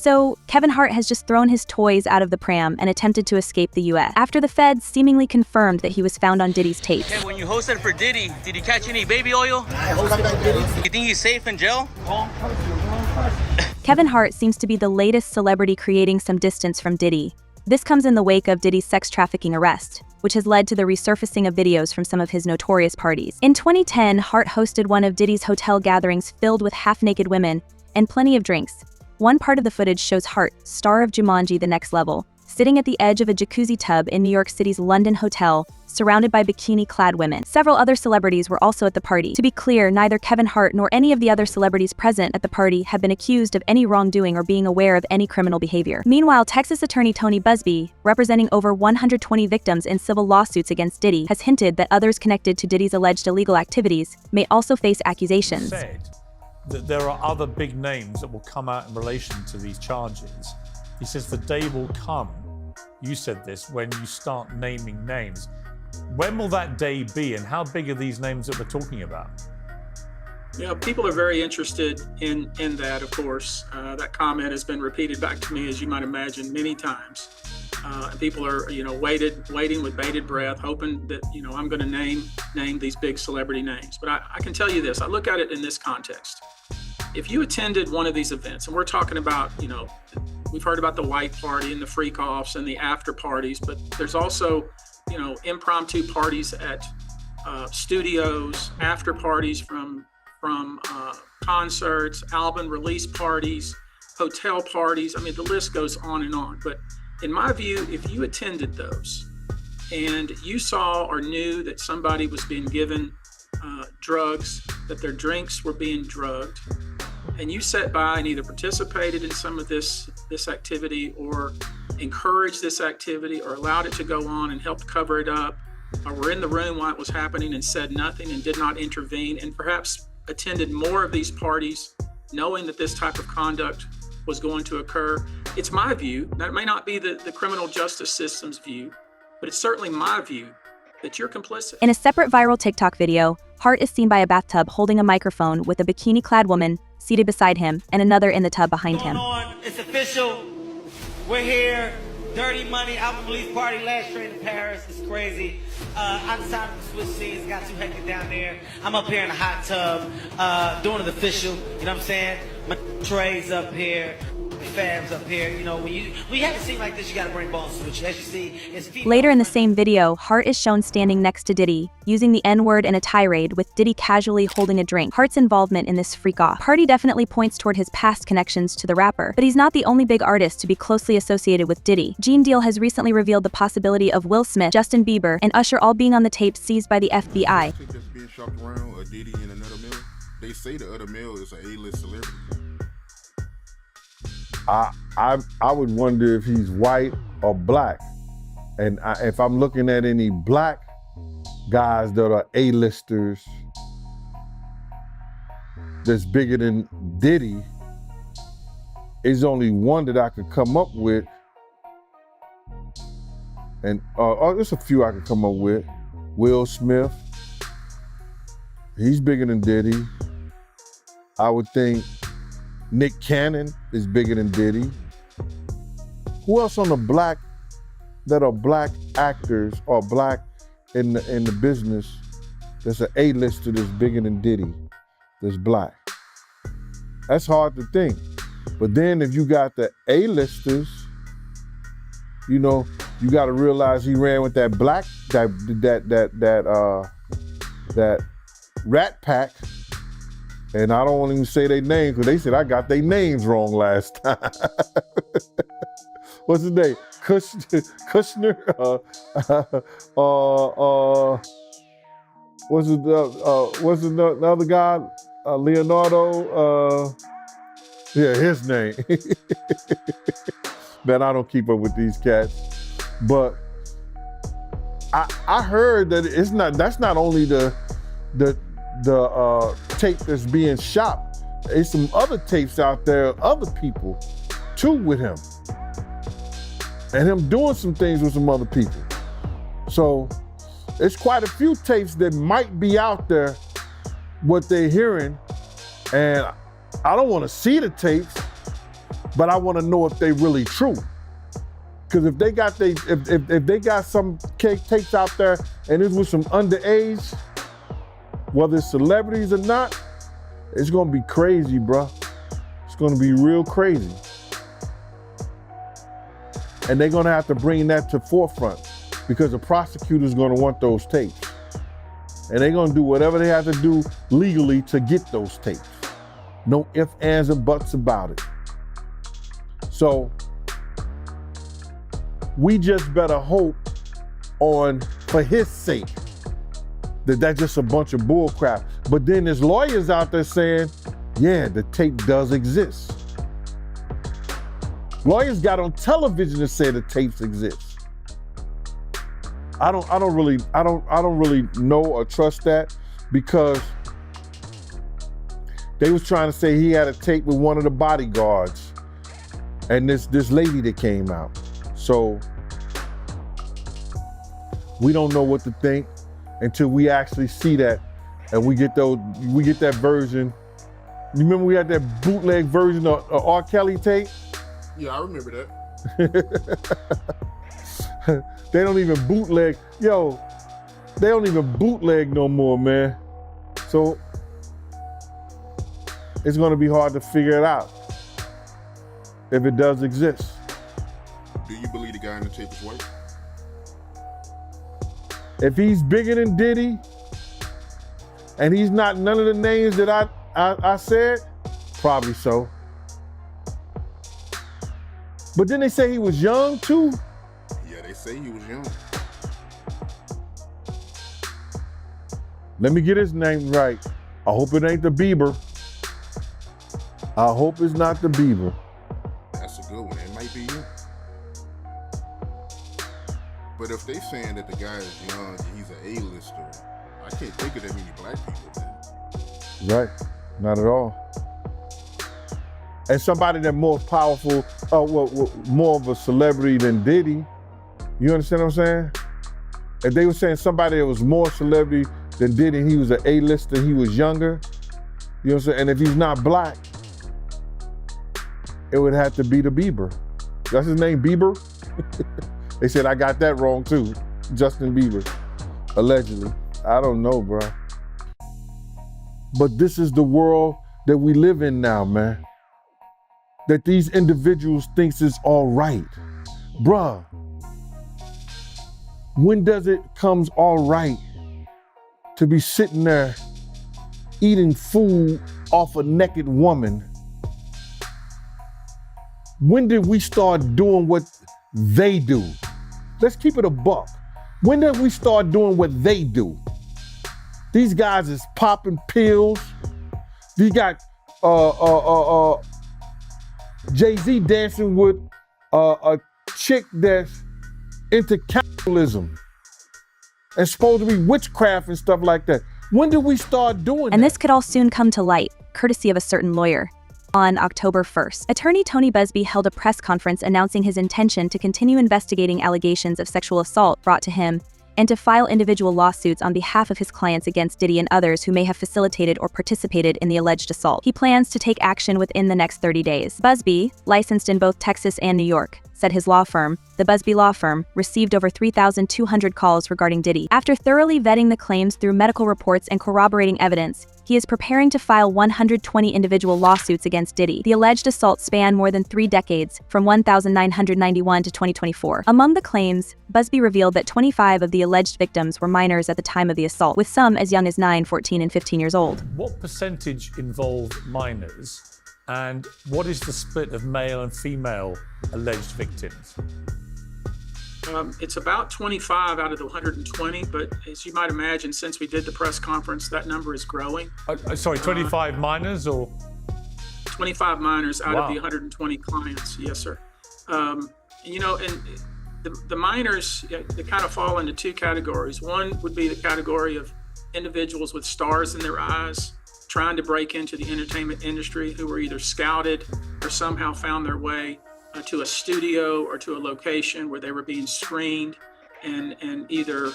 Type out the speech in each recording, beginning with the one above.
So, Kevin Hart has just thrown his toys out of the pram and attempted to escape the US after the feds seemingly confirmed that he was found on Diddy's tapes. Hey, when you hosted for Diddy, did you catch any baby oil? I hosted for Diddy. You think he's safe in jail? Kevin Hart seems to be the latest celebrity creating some distance from Diddy. This comes in the wake of Diddy's sex trafficking arrest, which has led to the resurfacing of videos from some of his notorious parties. In 2010, Hart hosted one of Diddy's hotel gatherings filled with half-naked women and plenty of drinks. One part of the footage shows Hart, star of Jumanji: The Next Level, sitting at the edge of a jacuzzi tub in New York City's London hotel, surrounded by bikini-clad women. Several other celebrities were also at the party. To be clear, neither Kevin Hart nor any of the other celebrities present at the party have been accused of any wrongdoing or being aware of any criminal behavior. Meanwhile, Texas attorney Tony Busby, representing over 120 victims in civil lawsuits against Diddy, has hinted that others connected to Diddy's alleged illegal activities may also face accusations. That there are other big names that will come out in relation to these charges. He says the day will come, you said this, when you start naming names. When will that day be, and how big are these names that we're talking about? Yeah, people are very interested in that, of course. That comment has been repeated back to me, as you might imagine, many times. People are, waiting with bated breath, hoping that, I'm going to name these big celebrity names. But I can tell you this, I look at it in this context. If you attended one of these events, and we're talking about, we've heard about the white party and the freak-offs and the after parties, but there's also, impromptu parties at studios, after parties from concerts, album release parties, hotel parties. I mean, the list goes on and on. But in my view, if you attended those and you saw or knew that somebody was being given drugs, that their drinks were being drugged, and you sat by and either participated in some of this activity or encouraged this activity or allowed it to go on and helped cover it up, or were in the room while it was happening and said nothing and did not intervene, and perhaps attended more of these parties knowing that this type of conduct was going to occur, it's my view, that may not be the criminal justice system's view, but it's certainly my view that you're complicit. In a separate viral TikTok video, Hart is seen by a bathtub holding a microphone with a bikini-clad woman seated beside him and another in the tub behind him. It's official. We're here. Dirty Money album release party last train to Paris. It's crazy. I decided to switch scenes. Got too hectic down there. I'm up here in a hot tub doing it official. You know what I'm saying? My Trey's up here. Fabs up here, when you have a scene like this, you gotta bring balls to it. As you see, it's Later in the same video, Hart is shown standing next to Diddy, using the N-word in a tirade, with Diddy casually holding a drink. Hart's involvement in this freak-off party definitely points toward his past connections to the rapper, but he's not the only big artist to be closely associated with Diddy. Gene Deal has recently revealed the possibility of Will Smith, Justin Bieber, and Usher all being on the tapes seized by the FBI. Just being shopped around, a Diddy and another mill. They say the other mill is an A-list celebrity. I would wonder if he's white or black. And if I'm looking at any black guys that are A-listers that's bigger than Diddy, there's only one that I could come up with. And there's a few I could come up with. Will Smith, he's bigger than Diddy. I would think Nick Cannon is bigger than Diddy. Who else on the black that are black actors or black in the business that's an A-lister that's bigger than Diddy, that's black? That's hard to think. But then if you got the A-listers, you got to realize he ran with that black that Rat Pack. And I don't want to even say their names because they said I got their names wrong last time. What's his name? Kushner? What's the other guy? Leonardo? Yeah, his name. Man, I don't keep up with these cats. But I heard that that's not only the tape that's being shot. There's some other tapes out there, other people too with him. And him doing some things with some other people. So it's quite a few tapes that might be out there, what they're hearing. And I don't want to see the tapes, but I want to know if they really true. Because if they got if they got some tapes out there and it was some underage, whether it's celebrities or not, it's gonna be crazy, bro. It's gonna be real crazy. And they're gonna have to bring that to forefront because the prosecutor's gonna want those tapes. And they're gonna do whatever they have to do legally to get those tapes. No ifs, ands, and buts about it. So we just better hope for his sake, that that's just a bunch of bull crap. But then there's lawyers out there saying, yeah, the tape does exist. Lawyers got on television to say the tapes exist. I don't really know or trust that, because they was trying to say he had a tape with one of the bodyguards and this lady that came out. So we don't know what to think until we actually see that and we get that version. You remember we had that bootleg version of R. Kelly tape? Yeah, I remember that. They don't even bootleg. Yo, they don't even bootleg no more, man. So it's gonna be hard to figure it out if it does exist. Do you believe the guy in the tape is white? If he's bigger than Diddy and he's not none of the names that I said, probably so. But then they say he was young too. Yeah, they say he was young. Let me get his name right. I hope it ain't the Bieber. I hope it's not the Bieber. That's a good one. It might be you. But if they saying that the guy is young and he's an A-lister, I can't think of that many black people then. Right, not at all. And somebody that's more powerful, more of a celebrity than Diddy, you understand what I'm saying? If they were saying somebody that was more celebrity than Diddy, he was an A-lister, he was younger, you know what I'm saying? And if he's not black, it would have to be the Bieber. That's his name, Bieber? They said I got that wrong too. Justin Bieber, allegedly. I don't know, bro. But this is the world that we live in now, man. That these individuals thinks is all right. Bruh, when does it comes all right to be sitting there eating food off a naked woman? When did we start doing what they do? Let's keep it a buck. When did we start doing what they do? These guys is popping pills. These got Jay-Z dancing with a chick that's into capitalism and supposed to be witchcraft and stuff like that. When did we start doing And that? this could all soon come to light, courtesy of a certain lawyer. On October 1st, attorney Tony Busby held a press conference announcing his intention to continue investigating allegations of sexual assault brought to him and to file individual lawsuits on behalf of his clients against Diddy and others who may have facilitated or participated in the alleged assault. He plans to take action within the next 30 days. Busby, licensed in both Texas and New York, said his law firm, the Busby Law Firm, received over 3,200 calls regarding Diddy. After thoroughly vetting the claims through medical reports and corroborating evidence, he is preparing to file 120 individual lawsuits against Diddy. The alleged assault span more than 3 decades, from 1991 to 2024. Among the claims, Busby revealed that 25 of the alleged victims were minors at the time of the assault, with some as young as 9, 14, and 15 years old. What percentage involved minors? And what is the split of male and female alleged victims? It's about 25 out of the 120, but as you might imagine, since we did the press conference, that number is growing. Sorry, 25 minors or? 25 minors out Wow. of the 120 clients, yes, sir. You know, and the minors, they kind of fall into 2 categories. One would be the category of individuals with stars in their eyes, trying to break into the entertainment industry, who were either scouted or somehow found their way to a studio or to a location where they were being screened and either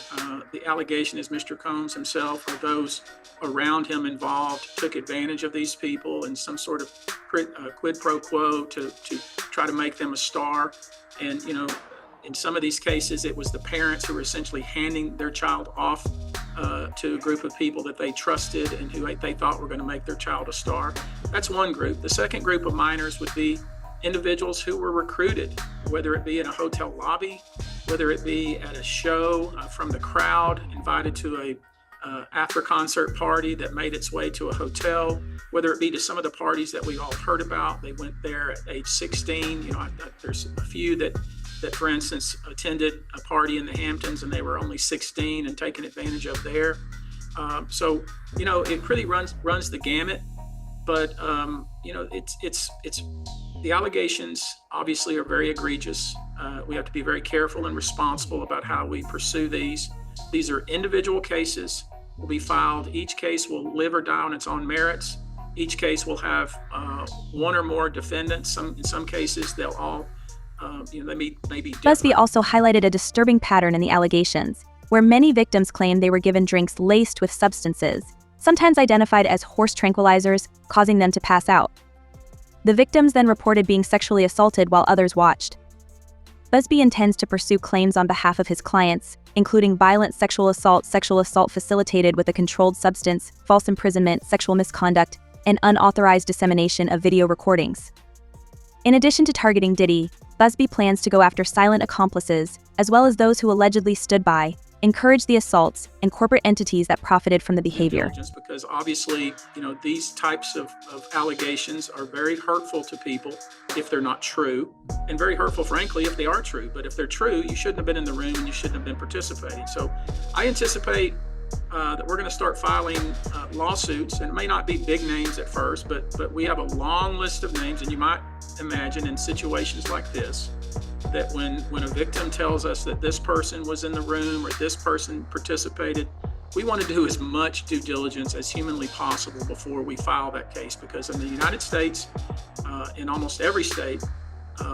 the allegation is Mr. Combs himself or those around him involved took advantage of these people in some sort of quid pro quo to try to make them a star. And, you know, in some of these cases, it was the parents who were essentially handing their child off to a group of people that they trusted and who they thought were going to make their child a star. That's one group. The second group of minors would be individuals who were recruited, whether it be in a hotel lobby, whether it be at a show from the crowd, invited to a after concert party that made its way to a hotel, whether it be to some of the parties that we all heard about. They went there at age 16. You know, there's a few that, for instance, attended a party in the Hamptons and they were only 16 and taken advantage of there. So, you know, it really runs the gamut. But you know, it's the allegations obviously are very egregious. We have to be very careful and responsible about how we pursue these. These are individual cases, will be filed. Each case will live or die on its own merits. Each case will have one or more defendants. In some cases, they'll all, you know, they may be different. Busby also highlighted a disturbing pattern in the allegations, where many victims claim they were given drinks laced with substances, sometimes identified as horse tranquilizers, causing them to pass out. The victims then reported being sexually assaulted while others watched. Busby intends to pursue claims on behalf of his clients, including violent sexual assault facilitated with a controlled substance, false imprisonment, sexual misconduct, and unauthorized dissemination of video recordings. In addition to targeting Diddy, Busby plans to go after silent accomplices, as well as those who allegedly stood by, encouraged the assaults, and corporate entities that profited from the behavior. Because obviously, you know, these types of allegations are very hurtful to people if they're not true, and very hurtful, frankly, if they are true. But if they're true, you shouldn't have been in the room and you shouldn't have been participating. So I anticipate that we're going to start filing lawsuits, and it may not be big names at first, but we have a long list of names, and you might imagine in situations like this, that when a victim tells us that this person was in the room or this person participated, we want to do as much due diligence as humanly possible before we file that case, because in the United States, in almost every state,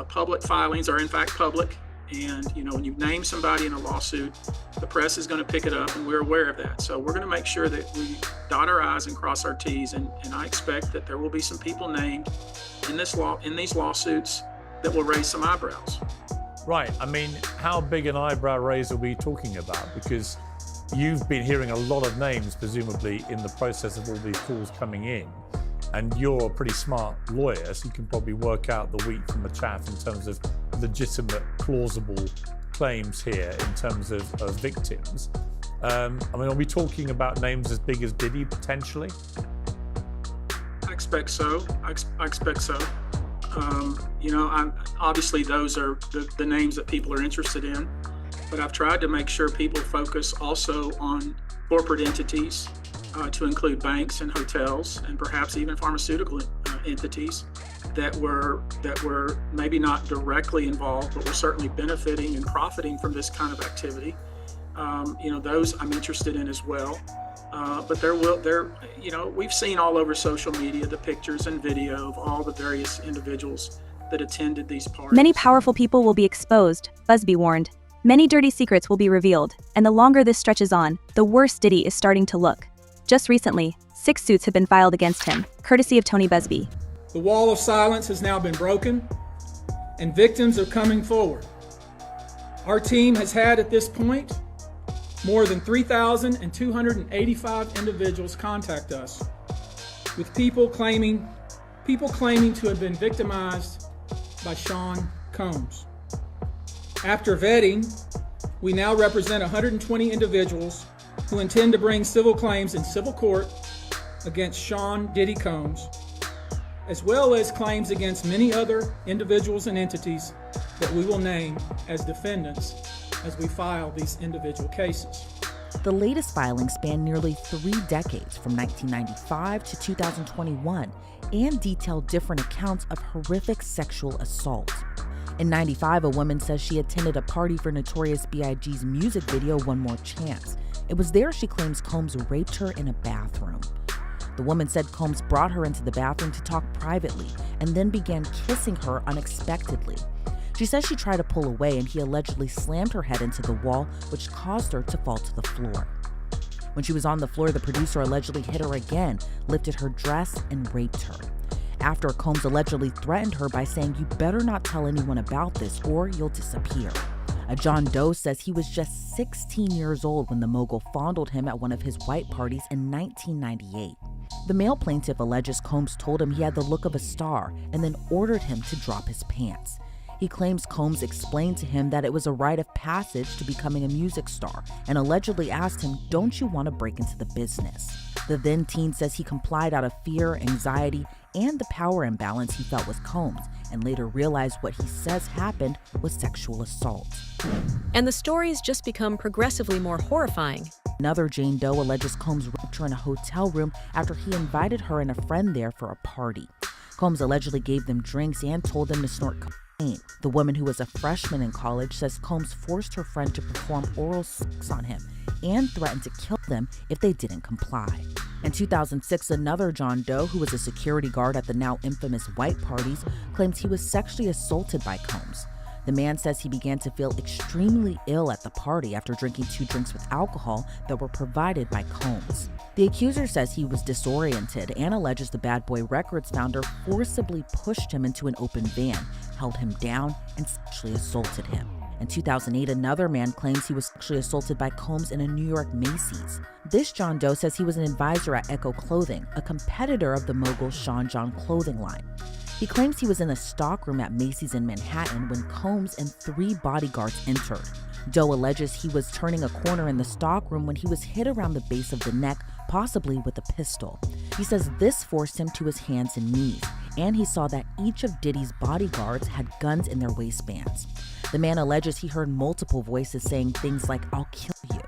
public filings are in fact public. And, you know, when you name somebody in a lawsuit, the press is going to pick it up, and we're aware of that. So we're going to make sure that we dot our I's and cross our T's. And I expect that there will be some people named in these lawsuits that will raise some eyebrows. Right. I mean, how big an eyebrow raise are we talking about? Because you've been hearing a lot of names, presumably, in the process of all these calls coming in. And you're a pretty smart lawyer, so you can probably work out the wheat from the chaff in terms of legitimate, plausible claims here in terms of victims. I mean, are we talking about names as big as Diddy, potentially? I expect so. I expect so. You know, obviously those are the names that people are interested in, but I've tried to make sure people focus also on corporate entities, to include banks and hotels and perhaps even pharmaceutical entities that were maybe not directly involved, but were certainly benefiting and profiting from this kind of activity. You know, those I'm interested in as well. But you know, we've seen all over social media the pictures and video of all the various individuals that attended these parties. Many powerful people will be exposed, Busby warned. Many dirty secrets will be revealed, and the longer this stretches on, the worse Diddy is starting to look. Just recently, 6 suits have been filed against him, courtesy of Tony Busby. The wall of silence has now been broken, and victims are coming forward. Our team has had at this point more than 3,285 individuals contact us, with people claiming to have been victimized by Sean Combs. After vetting, we now represent 120 individuals who intend to bring civil claims in civil court against Sean Diddy Combs, as well as claims against many other individuals and entities that we will name as defendants as we file these individual cases. The latest filings span nearly 3 decades, from 1995 to 2021, and detail different accounts of horrific sexual assault. In 95, a woman says she attended a party for Notorious B.I.G.'s music video, One More Chance. It was there she claims Combs raped her in a bathroom. The woman said Combs brought her into the bathroom to talk privately and then began kissing her unexpectedly. She says she tried to pull away and he allegedly slammed her head into the wall, which caused her to fall to the floor. When she was on the floor, the producer allegedly hit her again, lifted her dress, and raped her. After, Combs allegedly threatened her by saying, "You better not tell anyone about this or you'll disappear." A John Doe says he was just 16 years old when the mogul fondled him at one of his white parties in 1998. The male plaintiff alleges Combs told him he had the look of a star and then ordered him to drop his pants. He claims Combs explained to him that it was a rite of passage to becoming a music star and allegedly asked him, "Don't you want to break into the business?" The then teen says he complied out of fear, anxiety, and the power imbalance he felt with Combs, and later realized what he says happened was sexual assault. And the stories just become progressively more horrifying. Another Jane Doe alleges Combs raped her in a hotel room after he invited her and a friend there for a party. Combs allegedly gave them drinks and told them to snort cocaine. The woman, who was a freshman in college, says Combs forced her friend to perform oral sex on him and threatened to kill them if they didn't comply. In 2006, another John Doe, who was a security guard at the now infamous white parties, claims he was sexually assaulted by Combs. The man says he began to feel extremely ill at the party after drinking 2 drinks with alcohol that were provided by Combs. The accuser says he was disoriented and alleges the Bad Boy Records founder forcibly pushed him into an open van, held him down, and sexually assaulted him. In 2008, another man claims he was sexually assaulted by Combs in a New York Macy's. This John Doe says he was an advisor at Echo Clothing, a competitor of the mogul Sean John clothing line. He claims he was in a stockroom at Macy's in Manhattan when Combs and 3 bodyguards entered. Doe alleges he was turning a corner in the stockroom when he was hit around the base of the neck, possibly with a pistol. He says this forced him to his hands and knees, and he saw that each of Diddy's bodyguards had guns in their waistbands. The man alleges he heard multiple voices saying things like, "I'll kill you."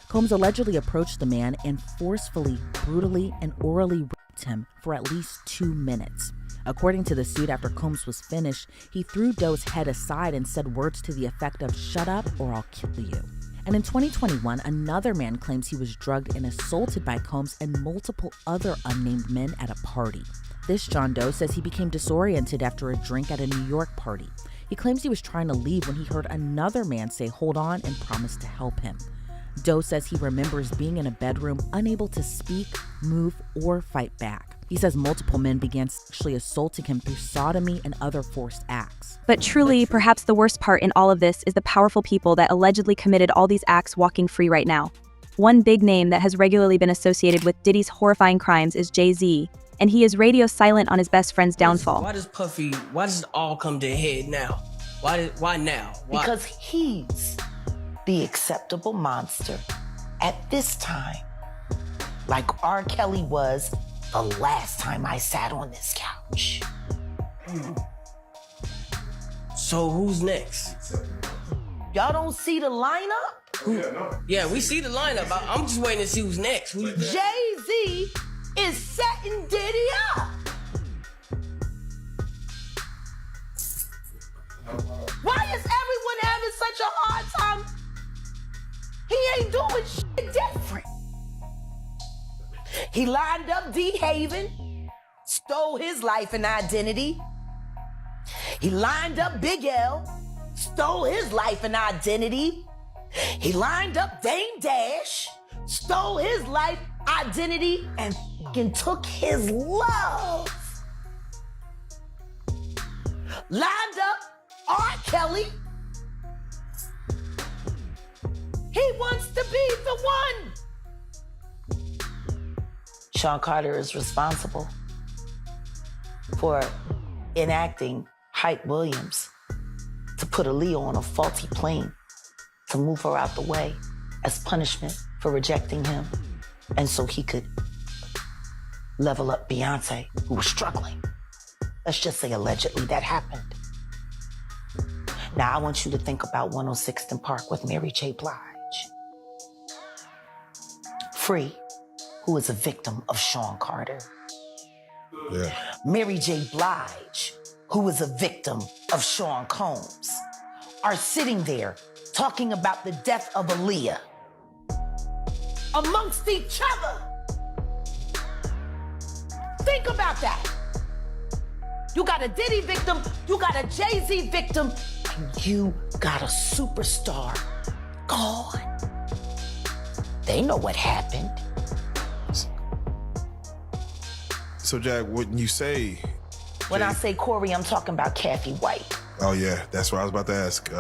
Combs allegedly approached the man and forcefully, brutally, and orally raped him for at least 2 minutes. According to the suit, after Combs was finished, he threw Doe's head aside and said words to the effect of, "Shut up or I'll kill you." And in 2021, another man claims he was drugged and assaulted by Combs and multiple other unnamed men at a party. This John Doe says he became disoriented after a drink at a New York party. He claims he was trying to leave when he heard another man say, "Hold on," and promised to help him. Doe says he remembers being in a bedroom, unable to speak, move, or fight back. He says multiple men began sexually assaulting him through sodomy and other forced acts. But truly, perhaps the worst part in all of this is the powerful people that allegedly committed all these acts walking free right now. One big name that has regularly been associated with Diddy's horrifying crimes is Jay-Z, and he is radio silent on his best friend's downfall. Why does it all come to a head now? Why now? Why? Because he's the acceptable monster at this time, like R. Kelly was the last time I sat on this couch. So who's next? Y'all don't see the lineup? Yeah, we see the lineup. I'm just waiting to see who's next. Jay-Z is setting Diddy up. Why is everyone having such a hard time? He ain't doing shit different. He lined up D. Haven, stole his life and identity. He lined up Big L, stole his life and identity. He lined up Dame Dash, stole his life, identity, and fucking took his love. Lined up R. Kelly. He wants to be the one. Sean Carter is responsible for enacting Hype Williams to put Aaliyah on a faulty plane to move her out the way as punishment for rejecting him, and so he could level up Beyonce, who was struggling. Let's just say allegedly that happened. Now I want you to think about 106th and Park with Mary J. Blige. Free, who is a victim of Sean Carter. Yeah. Mary J. Blige, who is a victim of Sean Combs, are sitting there talking about the death of Aaliyah amongst each other. Think about that. You got a Diddy victim, you got a Jay-Z victim, and you got a superstar gone. They know what happened. So, Jack, when you say... When I say Corey, I'm talking about Kathy White. Oh, yeah, that's what I was about to ask.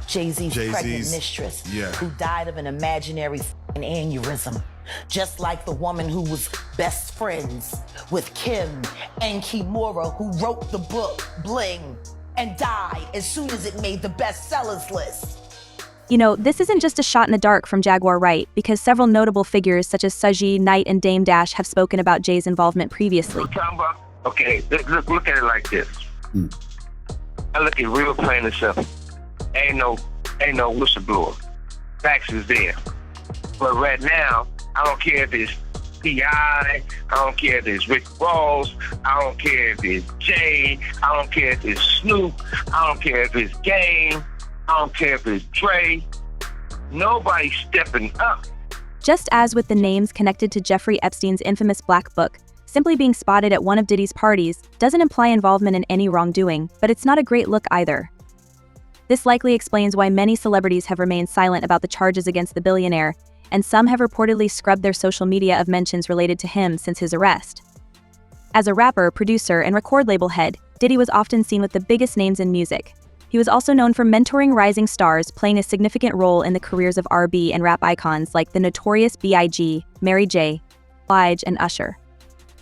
Jay-Z's pregnant mistress, who died of an imaginary aneurysm. Just like the woman who was best friends with Kim and Kimura, who wrote the book Bling and died as soon as it made the bestsellers list. You know, this isn't just a shot in the dark from Jaguar Wright, because several notable figures such as Saji, Knight, and Dame Dash have spoken about Jay's involvement previously. Okay, look at it like this. I look at real plain and simple. Ain't no whistleblower. Facts is there. But right now, I don't care if it's P.I., I don't care if it's Rick Ross, I don't care if it's Jay, I don't care if it's Snoop, I don't care if it's Game, I don't care if it's Dre. Nobody's stepping up. Just as with the names connected to Jeffrey Epstein's infamous Black Book, simply being spotted at one of Diddy's parties doesn't imply involvement in any wrongdoing, but it's not a great look either. This likely explains why many celebrities have remained silent about the charges against the billionaire, and some have reportedly scrubbed their social media of mentions related to him since his arrest. As a rapper, producer, and record label head, Diddy was often seen with the biggest names in music. He was also known for mentoring rising stars, playing a significant role in the careers of R&B and rap icons like the Notorious B.I.G., Mary J., Blige, and Usher.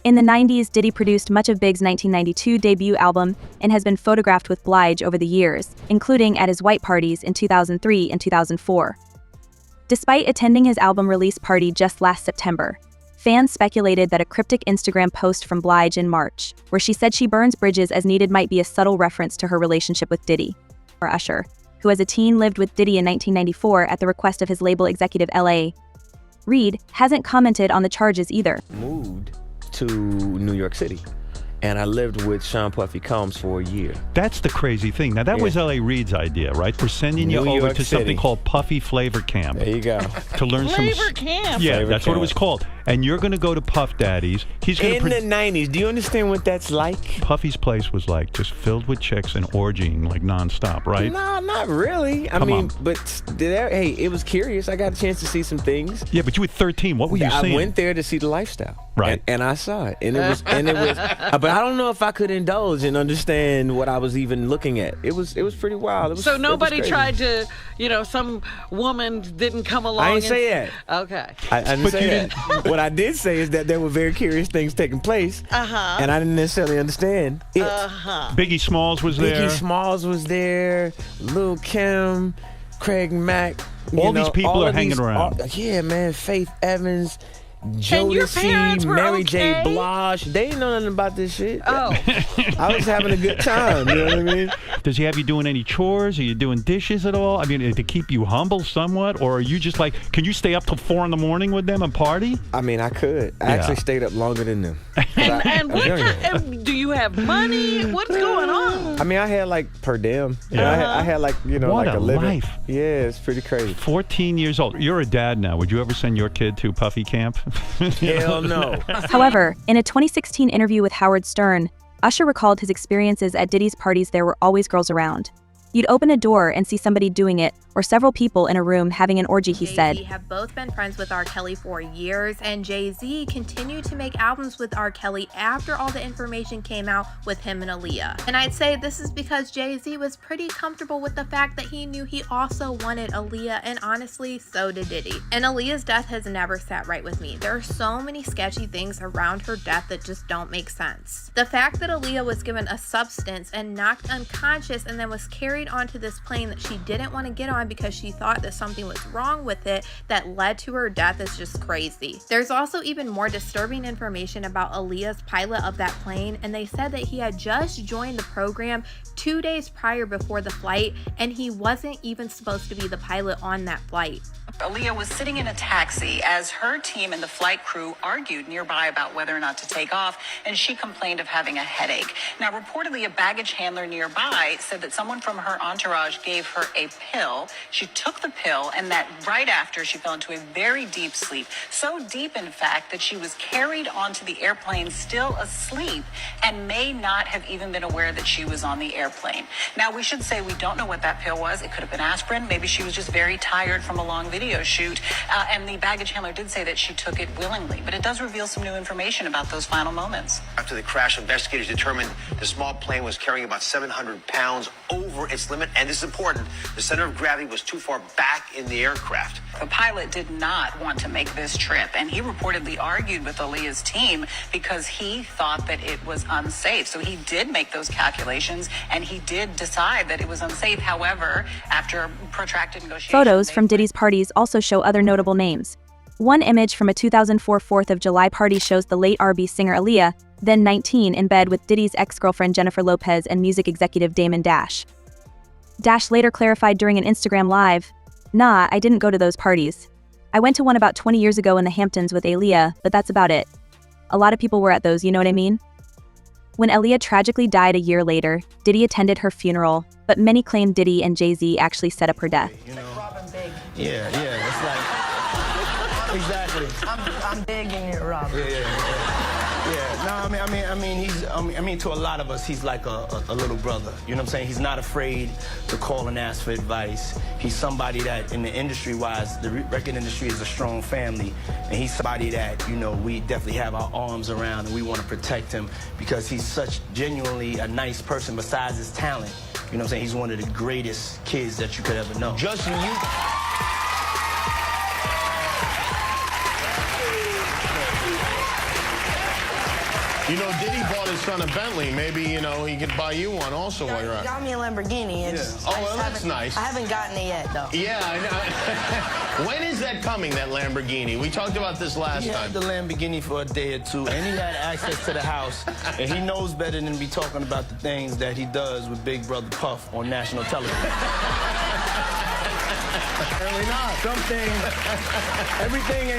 In the 90s, Diddy produced much of Big's 1992 debut album and has been photographed with Blige over the years, including at his white parties in 2003 and 2004. Despite attending his album release party just last September, fans speculated that a cryptic Instagram post from Blige in March, where she said she burns bridges as needed, might be a subtle reference to her relationship with Diddy, or Usher, who as a teen lived with Diddy in 1994 at the request of his label executive L.A. Reid hasn't commented on the charges either. Moved to New York City, and I lived with Sean Puffy Combs for a year. That's the crazy thing. Now, that was L.A. Reid's idea, right? We're sending you over to something called Puffy Flavor Camp. There you go. To learn Flavor Camp? Yeah, Flavor that's Camp. what it was called. And you're going to go to Puff Daddy's. He's going In the 90s, do you understand what that's like? Puffy's place was like just filled with chicks and orgying like nonstop, right? No, not really. I mean, but hey, it was curious. I got a chance to see some things. Yeah, but you were 13. What were you seeing? I went there to see the lifestyle. Right. And I saw it. And it was but I don't know if I could indulge and understand what I was even looking at. It was pretty wild. So nobody tried to, some woman didn't come along. I didn't say that. Okay. I didn't say that. What I did say is that there were very curious things taking place. And I didn't necessarily understand it. Biggie Smalls was there. Biggie Smalls was there. Lil' Kim, Craig Mack. All these people are hanging around. Yeah, man. Faith Evans. And your parents Jodeci, were Mary okay? J. Blige, they ain't know nothing about this shit. Oh. I was having a good time, you know what I mean? Does he have you doing any chores? Are you doing dishes at all? I mean, to keep you humble somewhat? Or are you just like, can you stay up till 4 a.m. with them and party? I mean, I could. I actually stayed up longer than them. And do you have money? What's going on? I mean, I had like per diem. Yeah. I had like, What like a a living. life. Yeah, it's pretty crazy. 14 years old. You're a dad now. Would you ever send your kid to Puffy Camp? Hell no. However, in a 2016 interview with Howard Stern, Usher recalled his experiences at Diddy's parties. There were always girls around. You'd open a door and see somebody doing it, or several people in a room having an orgy, he said. Jay-Z have both been friends with R. Kelly for years, and Jay-Z continued to make albums with R. Kelly after all the information came out with him and Aaliyah. And I'd say this is because Jay-Z was pretty comfortable with the fact that he knew he also wanted Aaliyah, and honestly, so did Diddy. And Aaliyah's death has never sat right with me. There are so many sketchy things around her death that just don't make sense. The fact that Aaliyah was given a substance and knocked unconscious and then was carried onto this plane that she didn't want to get on because she thought that something was wrong with it that led to her death is just crazy. There's also even more disturbing information about Aaliyah's pilot of that plane, and they said that he had just joined the program 2 days prior before the flight, and he wasn't even supposed to be the pilot on that flight. Aaliyah was sitting in a taxi as her team and the flight crew argued nearby about whether or not to take off, and she complained of having a headache. Now, reportedly, a baggage handler nearby said that someone from her entourage gave her a pill. She took the pill, and that right after she fell into a very deep sleep. So deep, in fact, that she was carried onto the airplane still asleep and may not have even been aware that she was on the airplane. Now, we should say we don't know what that pill was. It could have been aspirin. Maybe she was just very tired from a long video shoot, and the baggage handler did say that she took it willingly, but it does reveal some new information about those final moments. After the crash, investigators determined the small plane was carrying about 700 pounds over its limit, and this is important, the center of gravity was too far back in the aircraft. The pilot did not want to make this trip, and he reportedly argued with Aaliyah's team because he thought that it was unsafe. So he did make those calculations, and he did decide that it was unsafe. However, after protracted negotiations... Photos from Diddy's parties also show other notable names. One image from a 2004 4th of July party shows the late R&B singer Aaliyah, then 19, in bed with Diddy's ex-girlfriend Jennifer Lopez and music executive Damon Dash. Dash later clarified during an Instagram Live, "Nah, I didn't go to those parties. I went to one about 20 years ago in the Hamptons with Aaliyah, but that's about it. A lot of people were at those, you know what I mean?" When Aaliyah tragically died a year later, Diddy attended her funeral, but many claim Diddy and Jay-Z actually set up her death. You know? Yeah, it's like exactly. I'm big in it, Robert. Yeah. No, I mean, to a lot of us, he's like a little brother. You know what I'm saying? He's not afraid to call and ask for advice. He's somebody that, in the industry-wise, the record industry is a strong family, and he's somebody that, you know, we definitely have our arms around, and we want to protect him because he's such genuinely a nice person besides his talent. You know what I'm saying? He's one of the greatest kids that you could ever know. Justin, you... You know, Diddy bought his son a Bentley. Maybe, you know, he could buy you one also while you're He out. got me a Lamborghini. It's, Oh, well, that's nice. I haven't gotten it yet, though. Yeah, I know. When is that coming, that Lamborghini? We talked about this last He time. had the Lamborghini for a day or two, and he had access to the house, and he knows better than to be talking about the things that he does with Big Brother Puff on national television. Apparently not. Everything ain't